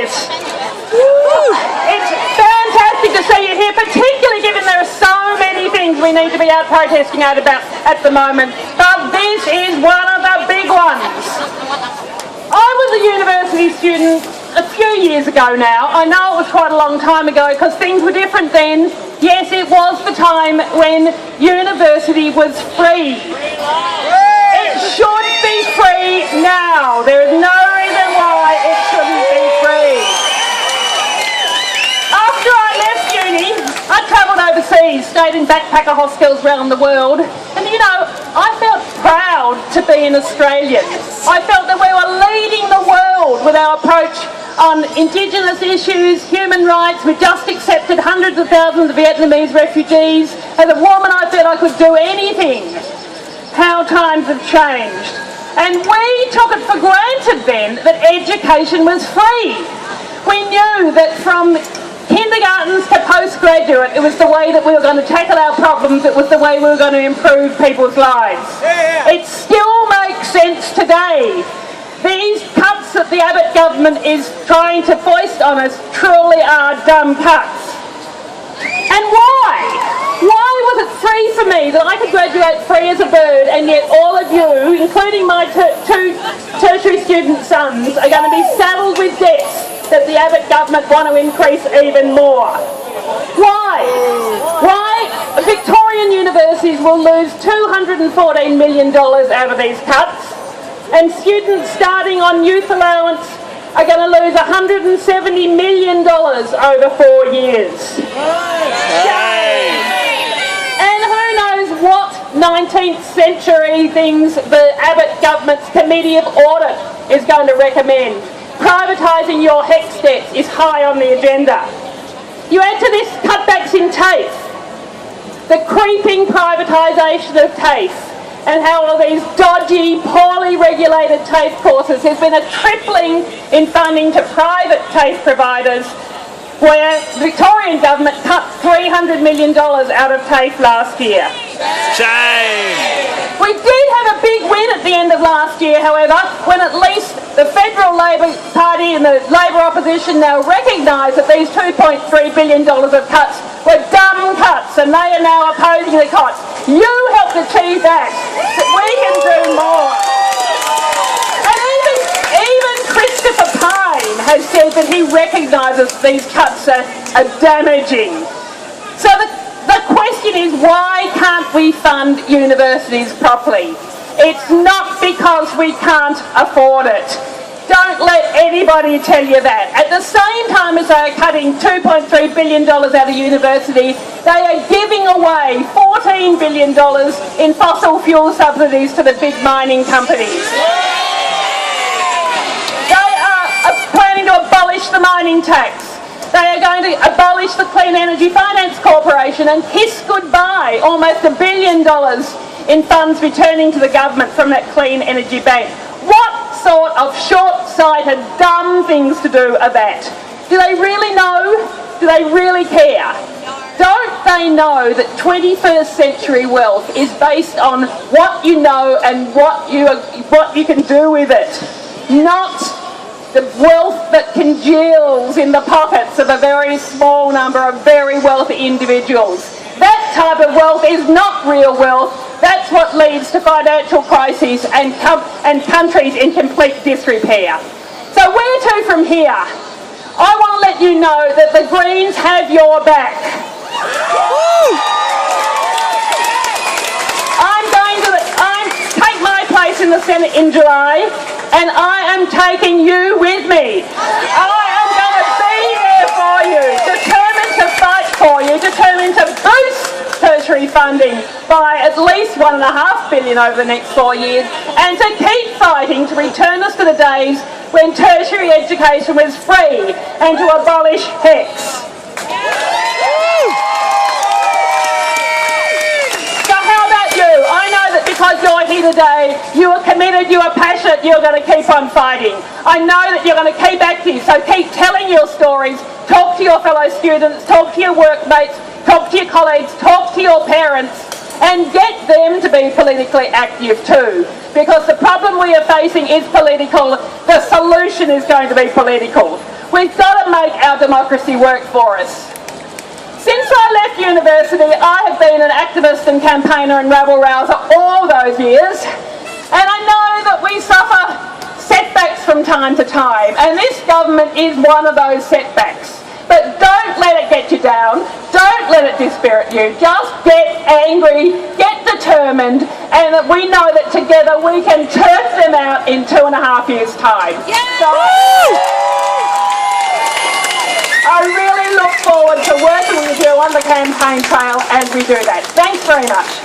this. It's fantastic to see you here, particularly given there are so many things we need to be out protesting out about at the moment. But this is one of the big ones. I was a university student a few years ago now. I know it was quite a long time ago because things were different then. Yes, it was the time when university was free. It should be free now. There is no reason why it shouldn't be free. After I left uni, I travelled overseas, stayed in backpacker hostels around the world, and you know, I felt proud to be an Australian. I felt that we were leading the world with our approach on Indigenous issues, human rights. We just accepted hundreds of thousands of Vietnamese refugees. As a woman, I felt I could do anything. How times have changed. And we took it for granted then that education was free. We knew that from kindergartens to postgraduate, it was the way that we were going to tackle our problems, it was the way we were going to improve people's lives. It still makes sense today. These cuts that the Abbott government is trying to foist on us truly are dumb cuts. And why? Why was it free for me that I could graduate free as a bird, and yet all of you, including my two tertiary student sons, are going to be saddled with debts that the Abbott government want to increase even more? Why? Why? Victorian universities will lose $214 million out of these cuts, and students starting on youth allowance are going to lose $170 million over 4 years. Shame! And who knows what 19th century things the Abbott government's Committee of Audit is going to recommend. Privatising your HECS debts is high on the agenda. You add to this cutbacks in TAFE, the creeping privatisation of TAFE, and how all these dodgy, poorly regulated TAFE courses. There's been a tripling in funding to private TAFE providers, where the Victorian government cut $300 million out of TAFE last year. Shame! We did have a big win at the end of last year, however, when at least the Federal Labor Party and the Labor opposition now recognise that these $2.3 billion of cuts were dumb cuts, and they are now opposing the cuts. You helped achieve that. We can do more. And even Christopher Pine has said that he recognises these cuts are damaging. So the question is, why can't we fund universities properly? It's not because we can't afford it. Don't let anybody tell you that. At the same time as they are cutting $2.3 billion out of university, they are giving away $14 billion in fossil fuel subsidies to the big mining companies. They are planning to abolish the mining tax. They are going to abolish the Clean Energy Finance Corporation and kiss goodbye almost $1 billion in funds returning to the government from that Clean Energy Bank. What sort of short-sighted, dumb things to do are that? Do they really know? Do they really care? Don't they know that 21st century wealth is based on what you know and what you can do with it, not the wealth that congeals in the pockets of a very small number of very wealthy individuals? That type of wealth is not real wealth. That's what leads to financial crises and countries in complete disrepair. So where to from here? I want to let you know that the Greens have your back. I'm going to take my place in the Senate in July, and I am taking you with me. I am going to be there for you, determined to fight for you, determined to boost tertiary funding by at least $1.5 billion over the next 4 years, and to keep fighting to return us to the days when tertiary education was free and to abolish HECS. So how about you? I know that because you're here today, you are committed, you are passionate, you're going to keep on fighting. I know that you're going to keep active, so keep telling your stories, talk to your fellow students, talk to your workmates, talk to your colleagues, talk to your parents, and get them to be politically active too. Because the problem we are facing is political, the solution is going to be political. We've got to make our democracy work for us. Since I left university, I have been an activist and campaigner and rabble-rouser all those years, and I know that we suffer setbacks from time to time, and this government is one of those setbacks. But don't let it get you down, don't let it dispirit you, just get angry, get determined, and that we know that together we can turf them out in 2.5 years' time. So I really look forward to working with you on the campaign trail as we do that. Thanks very much.